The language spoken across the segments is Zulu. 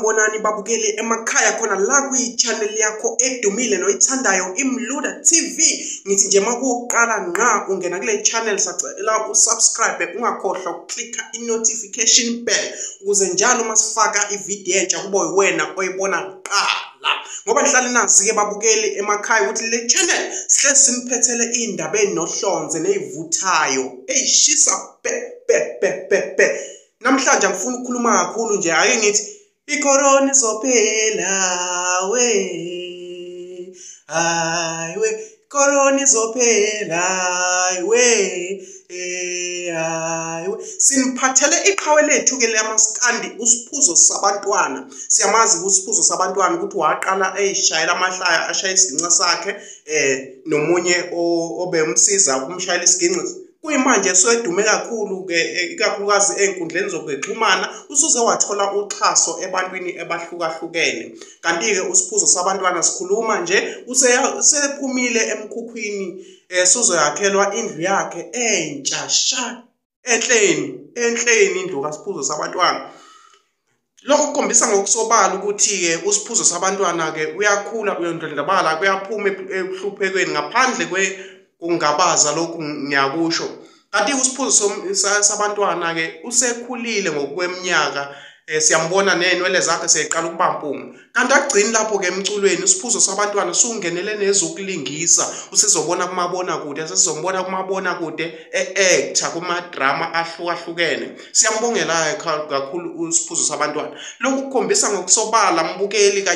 Sanibonani babukeli emakhaya khona la kwi-channel yakho edumile noyithandayo iMlula TV. Ngithi nje makuqala ngqa ungena kule channel sacela usubscribe ungakhohlwa ukuklikha i-notification bell ukuze njalo masifaka ivideo entsha kube wena oyibona kuqala. Ngoba nihlale nazi ke babukeli emakhaya ukuthi le channel sihle simphethele indaba enohlonze nezivuthayo eyishisa pe. Namhlanje ngifuna ukukhuluma kakhulu nje ake ngithi icorona izophela we hayi we corona izophela we hayi we siniphathele iqhawe lethu ke lamaskandi usiphuzo sabantwana. Siyamazi usiphuzo sabantwana ukuthi waqala eyishayela amahlaya ashaya isiginca sakhe nomunye obemsiza ukumshayela isiginca. Kuyimanje soyedume kakhulu ke ikakhulukazi enkundleni zokuxhumana usuze wathola uxhaso ebantwini ebahlukahlukene. Kanti ke usiphuzo sabantwana sikhuluma nje usephumile emkhukhwini suzoyakhelwa indlu yakhe entsha sha enhleni indlu kaSiphuzo sabantwana. Lokho kukhombisa ngokusobala ukuthi ke usiphuzo sabantwana ke uyakhula uyondlondlobala kuyaphuma ehluphekweni ngaphandle ungabaza lokhu ngiyakusho. Kanti usiphuzo sabantwana ke usekhulile ngokweminyaka siyambona nenwele zakhe seyiqala ukubampumu. Kanti agcini lapho ke emculweni usiphuzo sabantwana sungenele nezokulingisa usizobona kumabona kude sesizombona kumabona kude actor kuma drama ahlukahlukene. Siyambongela kakhulu usiphuzo sabantwana. Lokhu kukhombisa ngokusobala mbukeli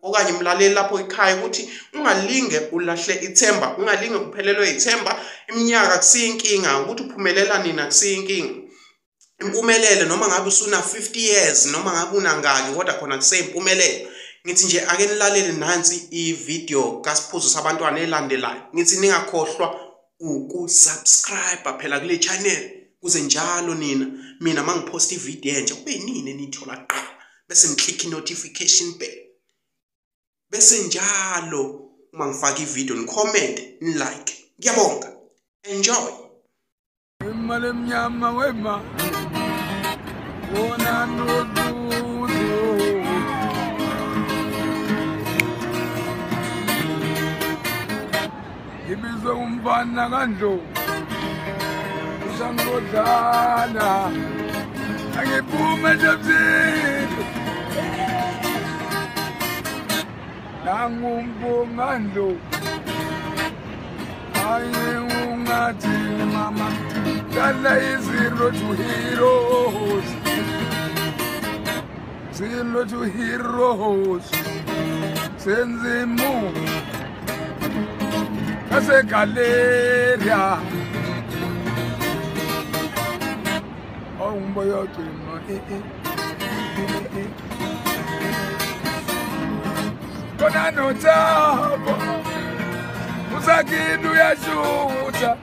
okanye mlaleli lapho ekhaya ukuthi ungalinge ulahle ithemba, ungalinge uphelelwe ithemba. Iminyaka kusiyinkinga ukuthi uphumelela nina kusiyinkinga. Impumelelo noma ngabe usuna 50 years noma ngabe unangaki kodwa khona kuseyimpumelelo. Ngithi nje ake nilalele nansi ivideo kaSiphuzo sabantwana elandelayo. Ngithi ningakhohlwa ukusubscribe phela kule channel kuze njalo mina mangipost ivideo entsha kube nini nithola kuqala bese ngiclick i-notification bell. Bese njalo uma ngifaka ivideo ni-comment ni-like. Ngiyabonga. Enjoy. Imali emnyama wema wona nodudu ibizwe umfana kandlo usangodlana angiphume njebzini nangumbungandlo aye ungathi mama dala iziro to heroes zero to heroes senzimu kase galeria omboyo timo kona notabo usakindu yashuta